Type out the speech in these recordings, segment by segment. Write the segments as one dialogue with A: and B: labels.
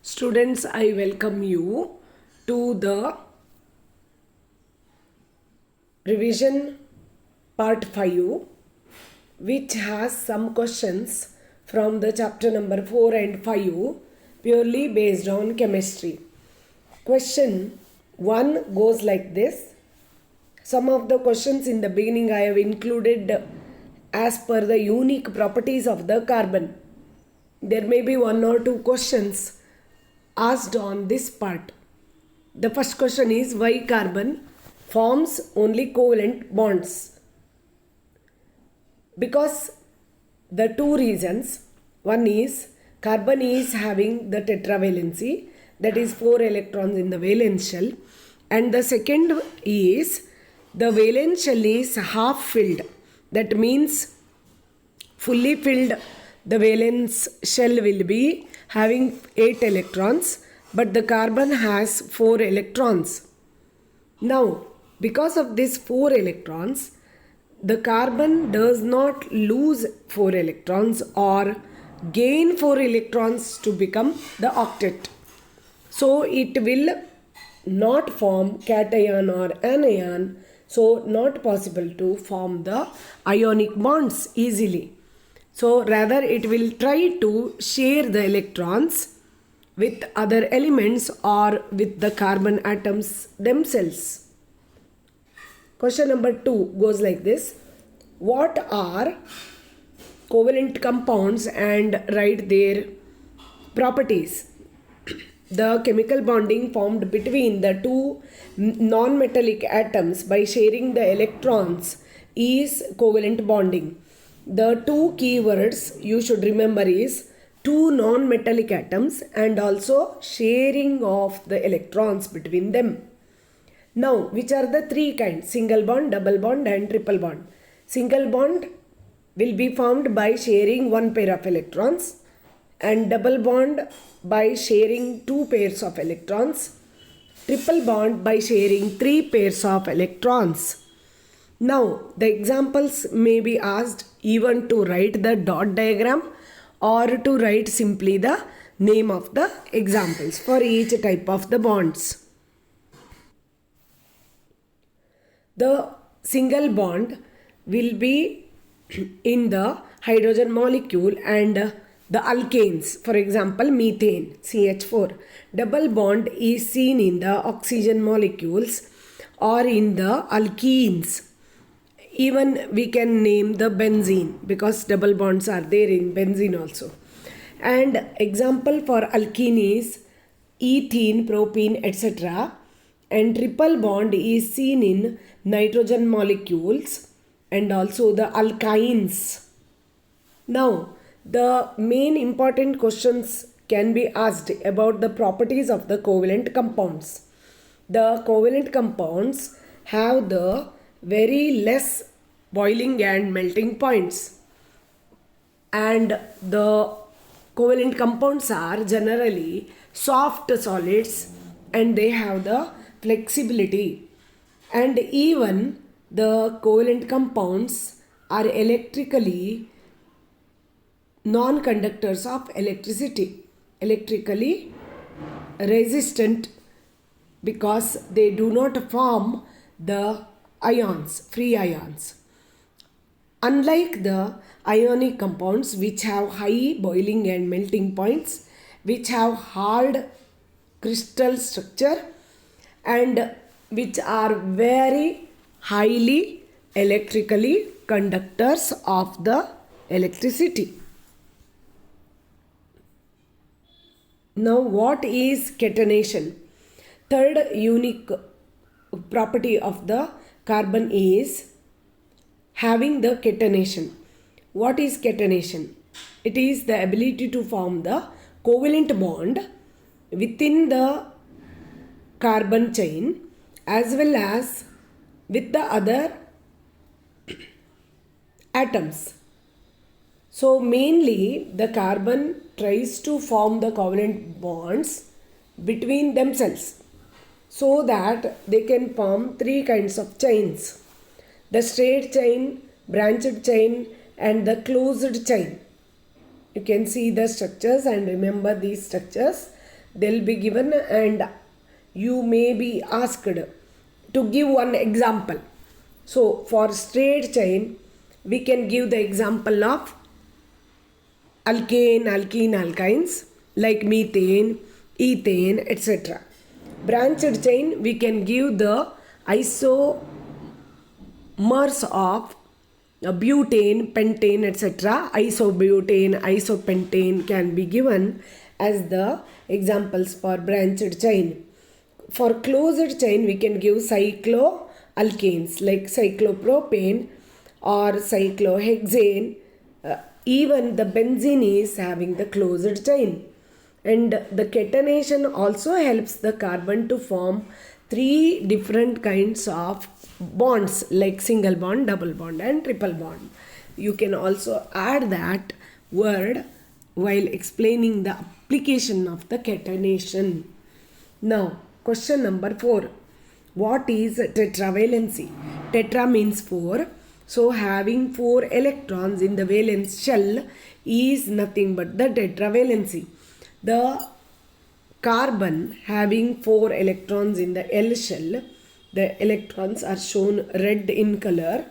A: Students, I welcome you to the revision part 5, which has some questions from the chapter number 4 and 5 purely based on chemistry. Question 1 goes like this. Some of the questions in the beginning I have included as per the unique properties of the carbon. There may be one or two questions asked on this part. The first question is why carbon forms only covalent bonds? Because the two reasons. One is carbon is having the tetravalency, that is 4 electrons in the valence shell, and the second is the valence shell is half filled. That means fully filled the valence shell will be having 8 electrons, but the carbon has 4 electrons. Now, because of these 4 electrons, the carbon does not lose 4 electrons or gain 4 electrons to become the octet. So, it will not form cation or anion, so not possible to form the ionic bonds easily. So rather it will try to share the electrons with other elements or with the carbon atoms themselves. Question number 2 goes like this. What are covalent compounds and write their properties? The chemical bonding formed between the two non-metallic atoms by sharing the electrons is covalent bonding. The two keywords you should remember is two non-metallic atoms and also sharing of the electrons between them. Now, which are the three kinds? Single bond, double bond and triple bond. Single bond will be formed by sharing one pair of electrons, and double bond by sharing two pairs of electrons. Triple bond by sharing three pairs of electrons. Now, the examples may be asked even to write the dot diagram or to write simply the name of the examples for each type of the bonds. The single bond will be in the hydrogen molecule and the alkanes, for example methane, CH4. Double bond is seen in the oxygen molecules or in the alkenes. Even we can name the benzene because double bonds are there in benzene also. And example for alkene is ethene, propene, etc. And triple bond is seen in nitrogen molecules and also the alkynes. Now, the main important questions can be asked about the properties of the covalent compounds. The covalent compounds have the very less boiling and melting points, and the covalent compounds are generally soft solids and they have the flexibility, and even the covalent compounds are electrically non-conductors of electricity, electrically resistant because they do not form the ions, free ions. Unlike the ionic compounds which have high boiling and melting points, which have hard crystal structure and which are very highly electrically conductors of the electricity. Now, what is catenation? Third unique property of the carbon is having the catenation. What is catenation? It is the ability to form the covalent bond within the carbon chain as well as with the other atoms. So mainly the carbon tries to form the covalent bonds between themselves so that they can form three kinds of chains: the straight chain, branched chain and the closed chain. You can see the structures and remember these structures. they'll be given and you may be asked to give one example. So for straight chain, we can give the example of alkane, alkene, alkynes like methane, ethane, etc. Branched chain, we can give the isomers of butane, pentane, etc. Isobutane, isopentane can be given as the examples for branched chain. For closed chain, we can give cycloalkanes like cyclopropane or cyclohexane. Even the benzene is having the closed chain. And the catenation also helps the carbon to form 3 different kinds of bonds like single bond, double bond and triple bond. You can also add that word while explaining the application of the catenation. Now, question number 4. What is tetravalency? Tetra means 4. So, having 4 electrons in the valence shell is nothing but the tetravalency. The carbon having 4 electrons in the L shell, the electrons are shown red in color.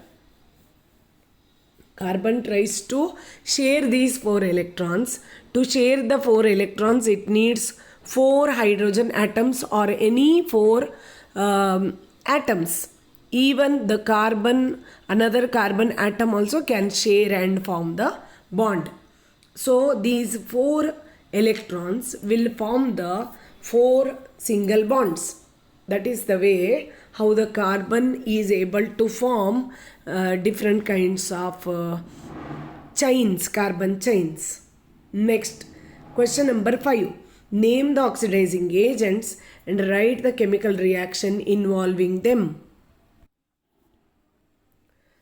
A: Carbon tries to share these 4 electrons. To share the 4 electrons, it needs 4 hydrogen atoms or any 4 atoms. Even the carbon, another carbon atom also can share and form the bond. So these 4 electrons will form the 4 single bonds. That is the way how the carbon is able to form different kinds of chains, carbon chains. Next, question number 5. Name the oxidizing agents and write the chemical reaction involving them.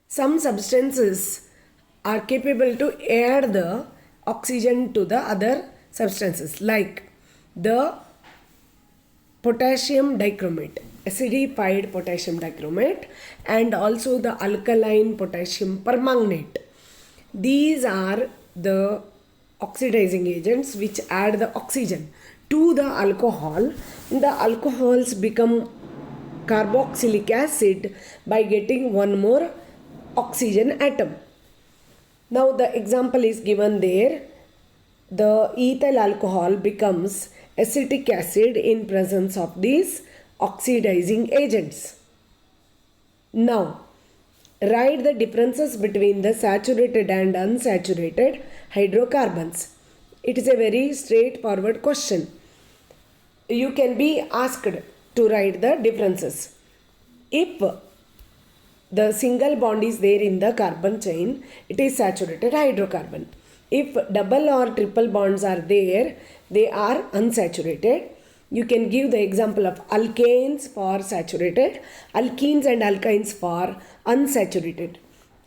A: Some substances are capable to add the oxygen to the other substances like the potassium dichromate, acidified potassium dichromate, and also the alkaline potassium permanganate. These are the oxidizing agents which add the oxygen to the alcohol. The alcohols become carboxylic acid by getting one more oxygen atom. Now the example is given there. The ethyl alcohol becomes acetic acid in presence of these oxidizing agents. Now, write the differences between the saturated and unsaturated hydrocarbons. It is a very straightforward question. You can be asked to write the differences. If the single bond is there in the carbon chain, it is saturated hydrocarbon. If double or triple bonds are there, they are unsaturated. You can give the example of alkanes for saturated, alkenes and alkynes for unsaturated.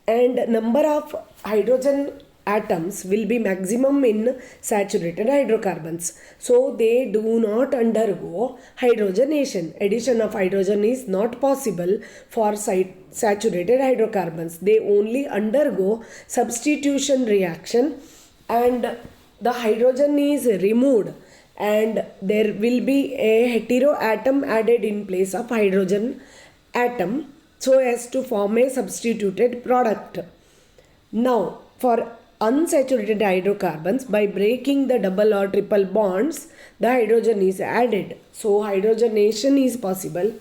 A: And number of hydrogen atoms will be maximum in saturated hydrocarbons. So they do not undergo hydrogenation. Addition of hydrogen is not possible for saturated hydrocarbons. They only undergo substitution reaction and the hydrogen is removed and there will be a heteroatom added in place of hydrogen atom so as to form a substituted product. Now, for unsaturated hydrocarbons, by breaking the double or triple bonds, the hydrogen is added. So, hydrogenation is possible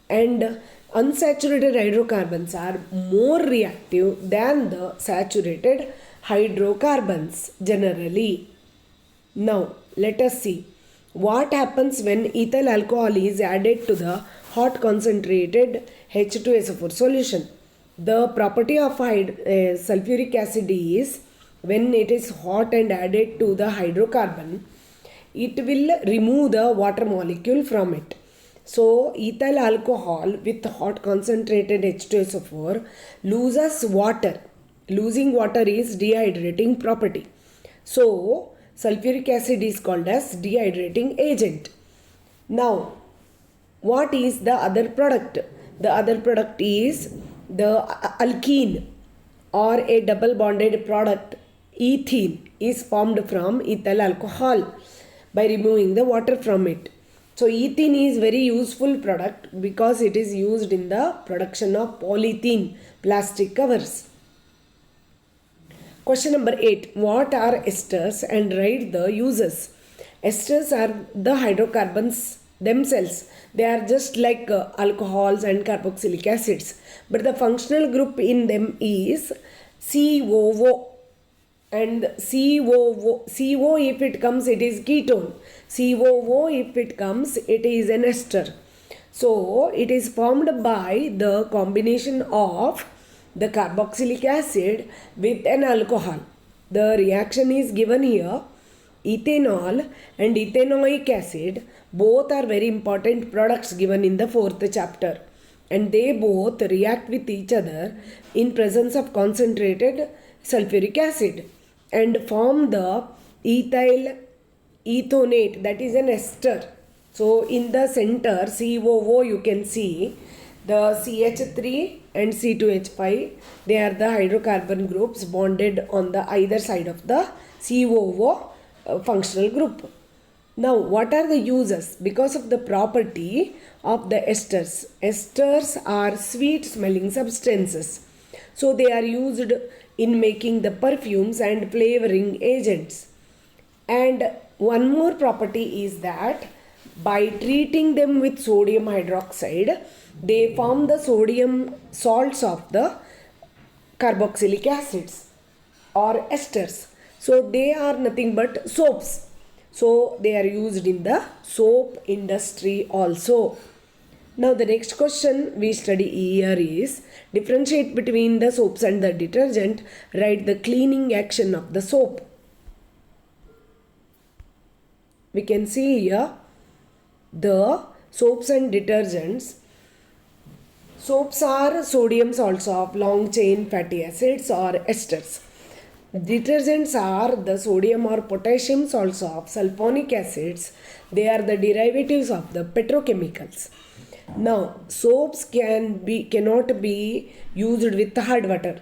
A: and unsaturated hydrocarbons are more reactive than the saturated hydrocarbons generally. Now, let us see what happens when ethyl alcohol is added to the hot concentrated H2SO4 solution. The property of sulfuric acid is when it is hot and added to the hydrocarbon, it will remove the water molecule from it. So, ethyl alcohol with hot concentrated H2SO4 loses water. Losing water is dehydrating property. So, sulfuric acid is called as dehydrating agent. Now, what is the other product? The other product is the alkene or a double bonded product ethene is formed from ethyl alcohol. by removing the water from it. So ethene is very useful product because it is used in the production of polythene plastic covers. Question number 8. What are esters and write the uses? Esters are the hydrocarbons themselves. They are just like alcohols and carboxylic acids. But the functional group in them is COO. And CO if it comes, it is ketone. COO if it comes, it is an ester. So it is formed by the combination of the carboxylic acid with an alcohol. The reaction is given here. Ethanol and ethanoic acid both are very important products given in the 4th chapter, and they both react with each other in presence of concentrated sulfuric acid and form the ethyl ethonate, that is an ester. So in the center COO you can see the CH3 and C2H5, they are the hydrocarbon groups bonded on the either side of the COO functional group. Now what are the uses? Because of the property of the esters. Esters are sweet smelling substances. So they are used in making the perfumes and flavoring agents. And one more property is that by treating them with sodium hydroxide, they form the sodium salts of the carboxylic acids or esters. So they are nothing but soaps. So they are used in the soap industry also. Now the next question we study here is differentiate between the soaps and the detergent. Write the cleaning action of the soap. We can see here the soaps and detergents. Soaps are sodium salts of long chain fatty acids or esters. Detergents are the sodium or potassium salts of sulfonic acids. They are the derivatives of the petrochemicals. Now, soaps cannot be used with hard water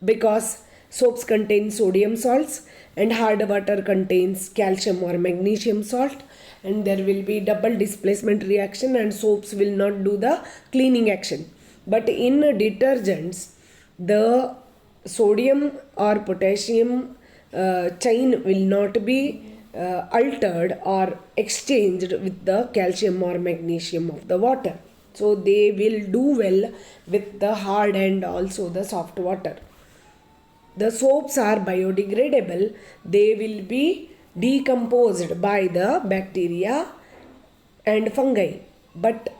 A: because soaps contain sodium salts and hard water contains calcium or magnesium salt, and there will be double displacement reaction and soaps will not do the cleaning action. But in detergents, the sodium or potassium chain will not be altered or exchanged with the calcium or magnesium of the water. So they will do well with the hard and also the soft water. The soaps are biodegradable. They will be decomposed by the bacteria and fungi. But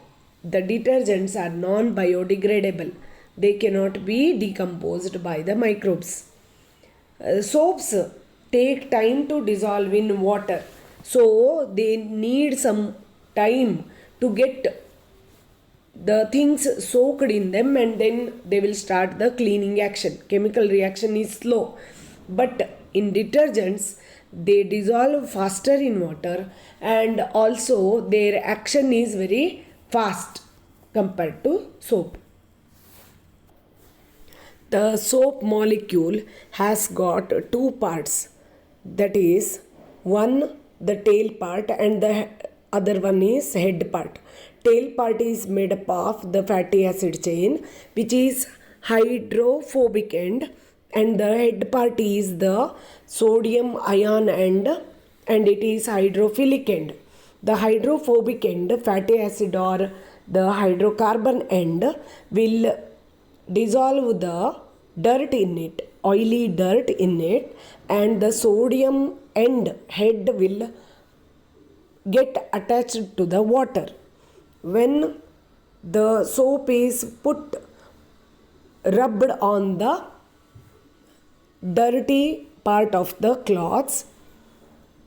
A: the detergents are non-biodegradable. They cannot be decomposed by the microbes. Soaps take time to dissolve in water. So they need some time to get the things soaked in them, and then they will start the cleaning action. Chemical reaction is slow. But in detergents, they dissolve faster in water and also their action is very fast compared to soap. The soap molecule has got two parts, that is one the tail part and the other one is head part. Tail part is made up of the fatty acid chain which is hydrophobic end, and the head part is the sodium ion end and it is hydrophilic end. The hydrophobic end, fatty acid or the hydrocarbon end, will dissolve the dirt in it, oily dirt in it, and the sodium end head will get attached to the water. When the soap is rubbed on the dirty part of the cloths,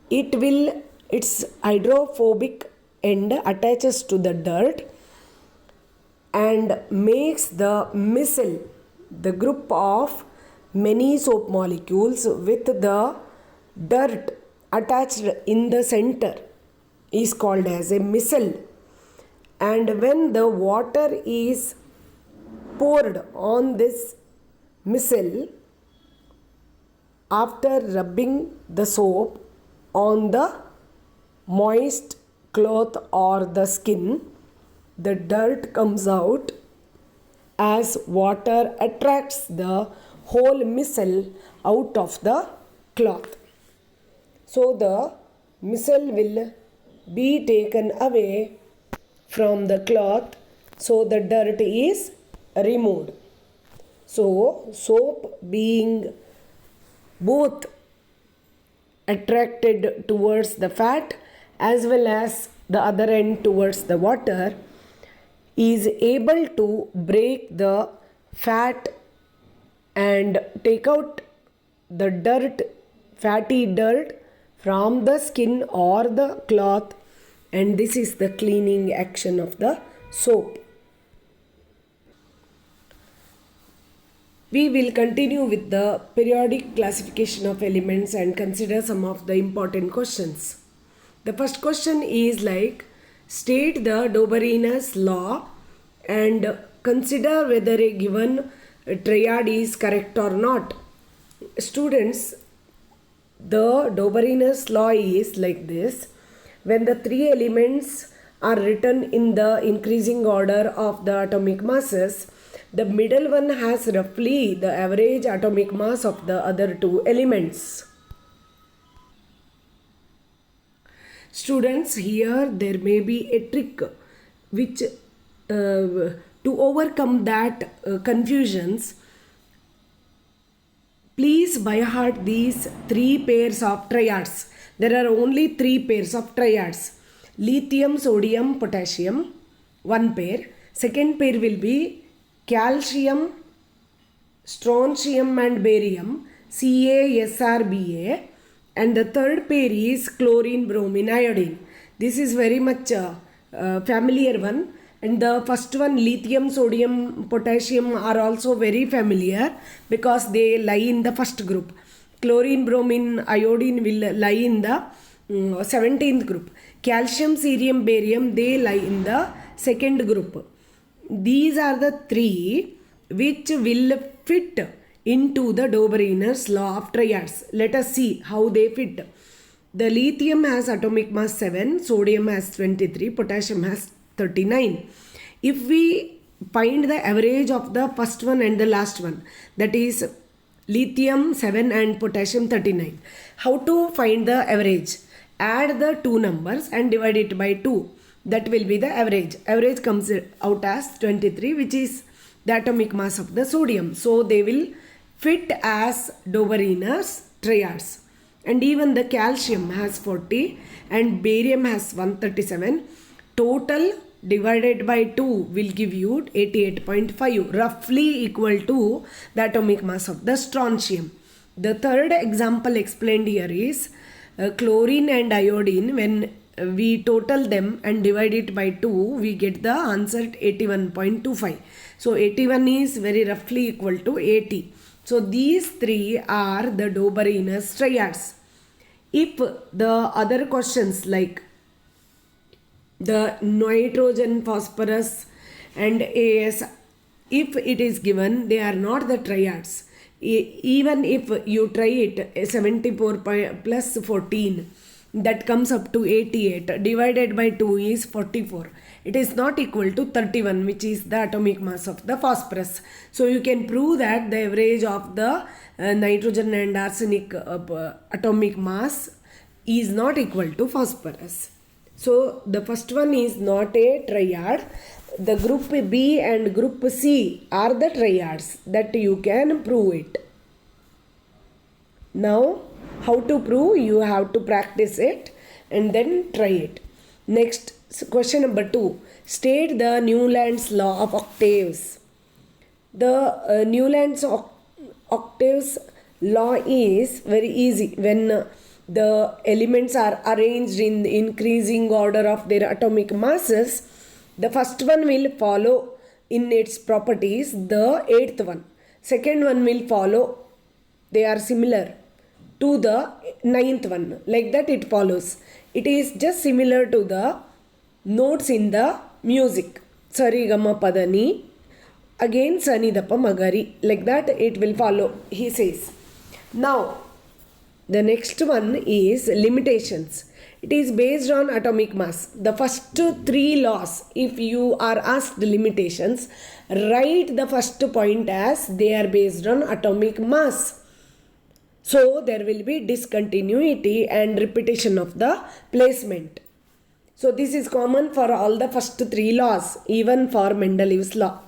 A: its hydrophobic end attaches to the dirt and makes the micelle, the group of many soap molecules with the dirt attached in the center, is called as a micelle. And when the water is poured on this micelle after rubbing the soap, on the moist cloth or the skin, the dirt comes out as water attracts the whole missile out of the cloth. So the missile will be taken away from the cloth, so the dirt is removed. So soap being both attracted towards the fat as well as the other end towards the water is able to break the fat and take out the dirt, fatty dirt from the skin or the cloth, and this is the cleaning action of the soap. We will continue with the periodic classification of elements and consider some of the important questions. The first question is like, state the Dobereiner's law and consider whether a given triad is correct or not. Students, the Dobereiner's law is like this. When the three elements are written in the increasing order of the atomic masses, the middle one has roughly the average atomic mass of the other two elements. Students, here there may be a trick which to overcome that confusions. Please by heart these three pairs of triads. There are only three pairs of triads. Lithium, sodium, potassium, one pair. Second pair will be calcium, strontium and barium, CaSrBa, and the third pair is chlorine, bromine, iodine. This is very much familiar one, and the first one, lithium, sodium, potassium, are also very familiar because they lie in the first group. Chlorine, bromine, iodine will lie in the 17th group. Calcium, cerium, barium, they lie in the second group. These are the three which will fit into the Dobereiner's law of triads. Let us see how they fit. The lithium has atomic mass 7, sodium has 23, potassium has 39. If we find the average of the first one and the last one, that is lithium 7 and potassium 39. How to find the average? Add the two numbers and divide it by 2. That will be the average. Average comes out as 23, which is the atomic mass of the sodium. So they will fit as Dobereiner's triads. And even the calcium has 40 and barium has 137. Total divided by 2 will give you 88.5, roughly equal to the atomic mass of the strontium. The third example explained here is chlorine and iodine. When we total them and divide it by 2, we get the answer 81.25. So 81 is very roughly equal to 80. So these three are the Dobereiner's triads. If the other questions like the nitrogen, phosphorus and AS, if it is given, they are not the triads. Even if you try it, 74 plus 14, that comes up to 88, divided by 2 is 44. It is not equal to 31, which is the atomic mass of the phosphorus. So you can prove that the average of the nitrogen and arsenic atomic mass is not equal to phosphorus. So the first one is not a triad. The group B and group C are the triads, that you can prove it. Now how to prove? You have to practice it and then try it. Next, question number 2. State the Newland's law of octaves. The Newland's octaves law is very easy. When the elements are arranged in the increasing order of their atomic masses, the first one will follow in its properties the 8th one. Second one will follow, they are similar to the 9th one. Like that it follows. It is just similar to the notes in the music. Sari Gama Padani. Again Sani Dapa Magari. Like that it will follow, he says. Now, The next one is limitations. It is based on atomic mass. The first three laws, if you are asked limitations, write the first point as they are based on atomic mass. So there will be discontinuity and repetition of the placement. So this is common for all the first three laws, even for Mendeleev's law,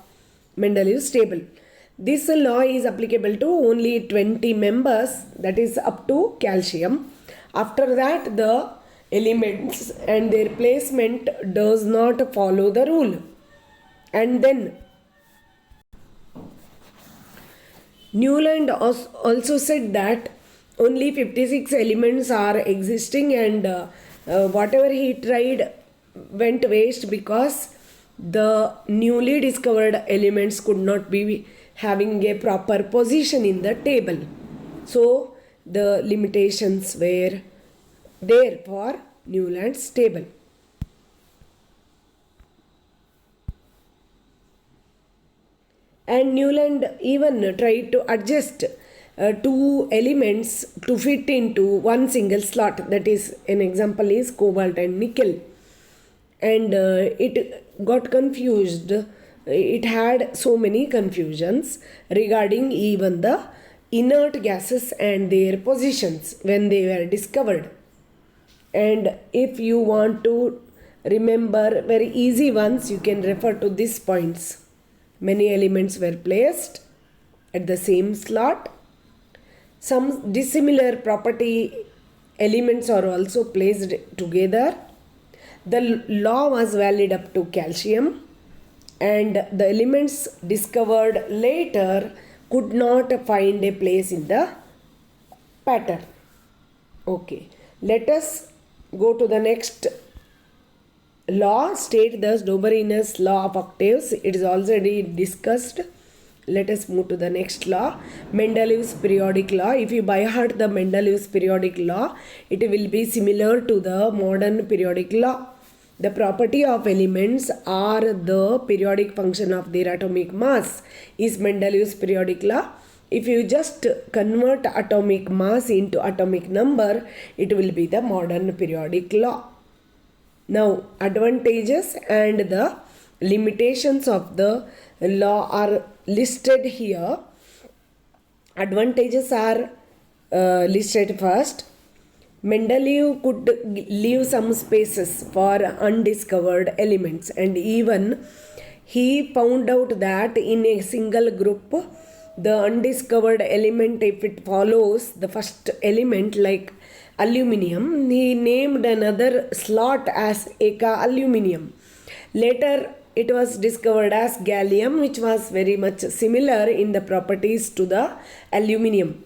A: Mendeleev's table. This law is applicable to only 20 members, that is up to calcium. After that, the elements and their placement does not follow the rule. And then Newland also said that only 56 elements are existing, and whatever he tried went waste because the newly discovered elements could not be having a proper position in the table. So the limitations were there for Newland's table. And Newland even tried to adjust two elements to fit into one single slot. That is, an example is cobalt and nickel. And it got confused. It had so many confusions regarding even the inert gases and their positions when they were discovered. And if you want to remember very easy ones, you can refer to these points. Many elements were placed at the same slot. Some dissimilar property elements are also placed together. The law was valid up to calcium, and the elements discovered later could not find a place in the pattern. Okay, let us go to the next law. State thus Dobereiner's law of octaves. It is already discussed. Let us move to the next law, Mendeleev's periodic law. If you by heart the Mendeleev's periodic law, it will be similar to the modern periodic law. The property of elements are the periodic function of their atomic mass is Mendeleev's periodic law. If you just convert atomic mass into atomic number, it will be the modern periodic law. Now, advantages and the limitations of the law are listed here. Advantages are listed first. Mendeleev could leave some spaces for undiscovered elements, and even he found out that in a single group, the undiscovered element, if it follows the first element like aluminium, he named another slot as Eka aluminium. Later, it was discovered as gallium, which was very much similar in the properties to the aluminium.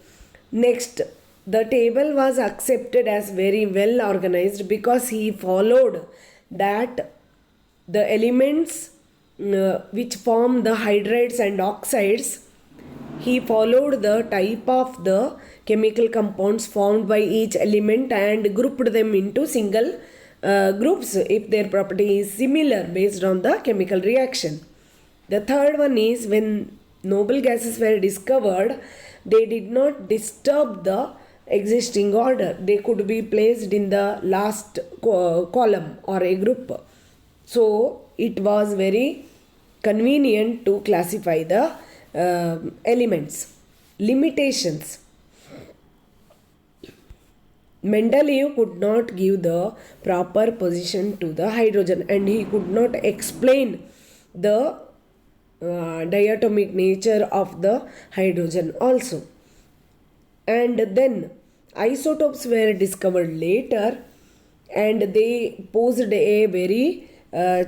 A: Next, the table was accepted as very well organized because he followed that the elements which form the hydrides and oxides, he followed the type of the chemical compounds formed by each element and grouped them into single groups if their property is similar based on the chemical reaction. The third one is when noble gases were discovered, they did not disturb the existing order. They could be placed in the last column or a group. So it was very convenient to classify the elements. Limitations. Mendeleev could not give the proper position to the hydrogen, and he could not explain the diatomic nature of the hydrogen also. And then isotopes were discovered later, and they posed a very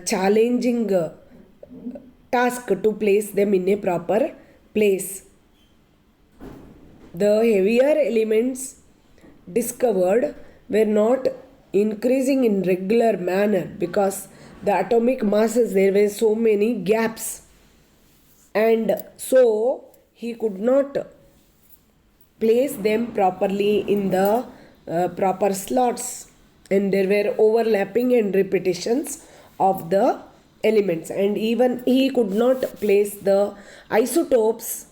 A: challenging task to place them in a proper place. The heavier elements discovered were not increasing in regular manner because the atomic masses, there were so many gaps, and so he could not place them properly in the proper slots, and there were overlapping and repetitions of the elements, and even he could not place the isotopes,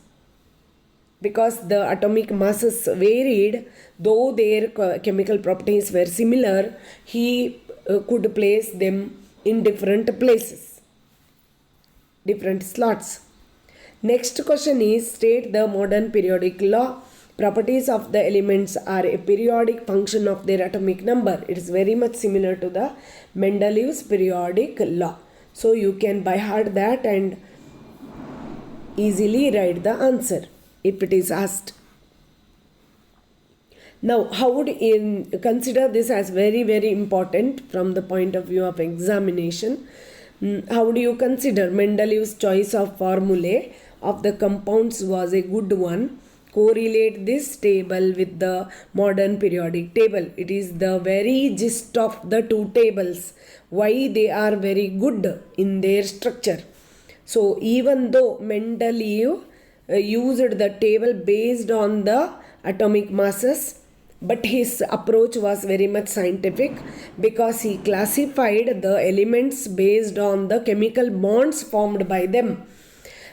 A: because the atomic masses varied, though their chemical properties were similar, he could place them in different places, different slots. Next question is, state the modern periodic law. Properties of the elements are a periodic function of their atomic number. It is very much similar to the Mendeleev's periodic law. So you can by heart that and easily write the answer if it is asked. Now, how would you consider this as very, very important from the point of view of examination? How do you consider Mendeleev's choice of formulae of the compounds was a good one? Correlate this table with the modern periodic table. It is the very gist of the two tables, why they are very good in their structure. So even though Mendeleev used the table based on the atomic masses, but his approach was very much scientific, because he classified the elements based on the chemical bonds formed by them.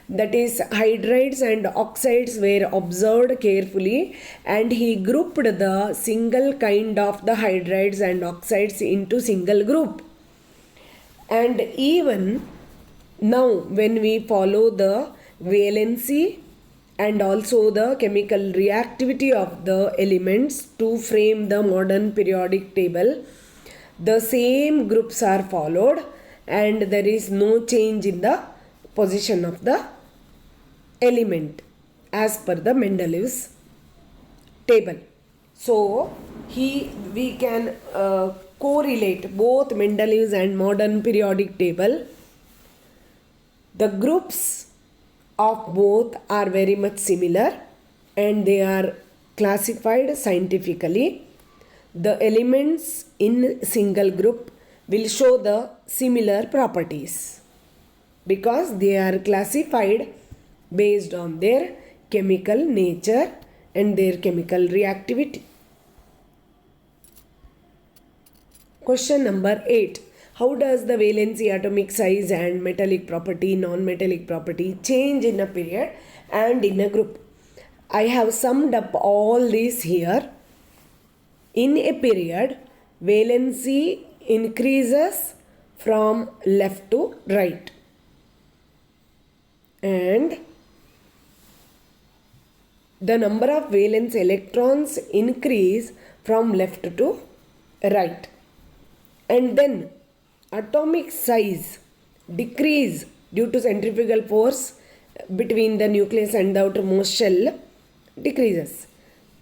A: That is, hydrides and oxides were observed carefully, and he grouped the single kind of the hydrides and oxides into single group. And even now, when we follow the valency and also the chemical reactivity of the elements to frame the modern periodic table, the same groups are followed and there is no change in the position of the element as per the Mendeleev's table. So we can correlate both Mendeleev's and modern periodic table. The groups of both are very much similar and they are classified scientifically. The elements in single group will show the similar properties because they are classified based on their chemical nature and their chemical reactivity. Question number 8. How does the valency, atomic size and metallic property, non-metallic property change in a period and in a group? I have summed up all these here. In a period, valency increases from left to right, and the number of valence electrons increase from left to right. And then atomic size decrease due to centrifugal force between the nucleus and the outermost shell decreases.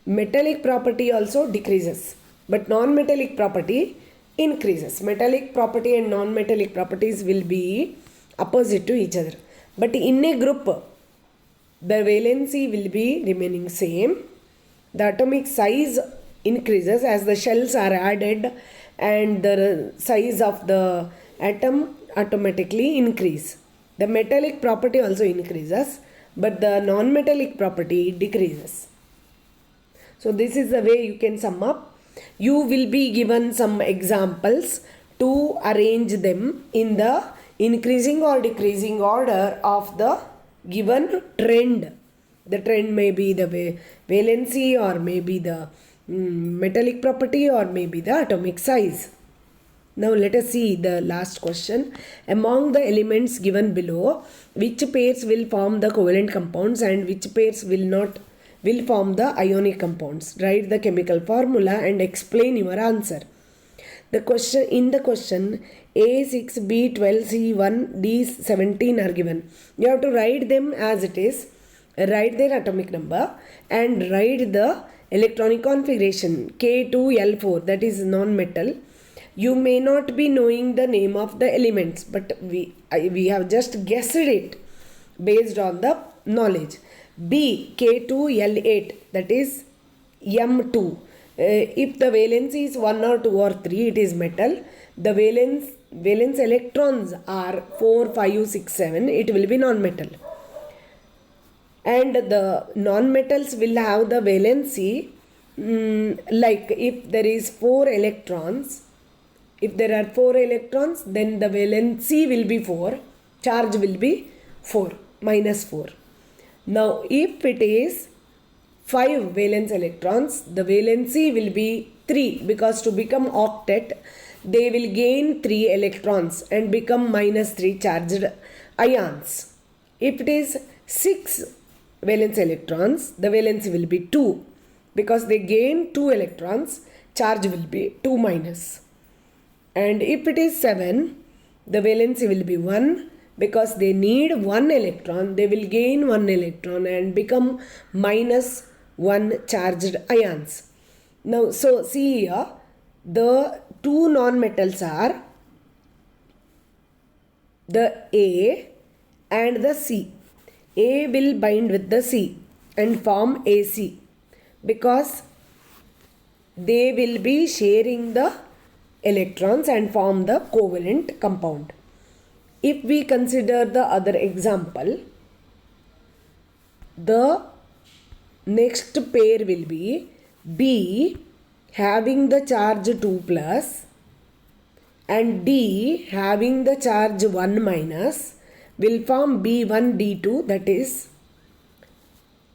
A: Metallic property also decreases, but non-metallic property increases. Metallic property and non-metallic properties will be opposite to each other. But in a group, the valency will be remaining same. The atomic size increases as the shells are added and the size of the atom automatically increase. The metallic property also increases, but the non-metallic property decreases. So this is the way you can sum up. You will be given some examples to arrange them in the increasing or decreasing order of the given trend. The trend may be the valency, or maybe the metallic property, or maybe the atomic size. Now let us see the last question. Among the elements given below, which pairs will form the covalent compounds and which pairs will form the ionic compounds? Write the chemical formula and explain your answer. The question A6, B12, C1, D17 are given. You have to write them as it is, write their atomic number and write the electronic configuration K2L4, that is non-metal. You may not be knowing the name of the elements, but we have just guessed it based on the knowledge. B, K2L8, that is M2. If the valency is 1 or 2 or 3, it is metal. The valence electrons are 4, 5, 6, 7, it will be non-metal. And the non-metals will have the valency, like if there is 4 electrons, if there are 4 electrons, then the valency will be 4, charge will be 4, -4. Now if it is 5 valence electrons, the valency will be 3, because to become octet they will gain 3 electrons and become -3 charged ions. If it is 6 valence electrons, the valency will be 2, because they gain 2 electrons, charge will be 2 minus. And if it is 7, the valency will be 1, because they need 1 electron, they will gain 1 electron and become -1 charged ions. Now, so see here, the two non-metals are the A and the C. A will bind with the C and form AC, because they will be sharing the electrons and form the covalent compound. If we consider the other example, the next pair will be B having the charge 2 plus and D having the charge 1 minus will form B1D2. That is,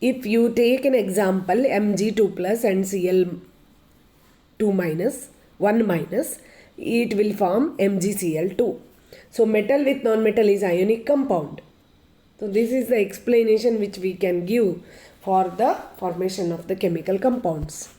A: if you take an example Mg2 plus and Cl2 minus 1 minus, it will form MgCl2. So metal with non-metal is ionic compound. So this is the explanation which we can give for the formation of the chemical compounds.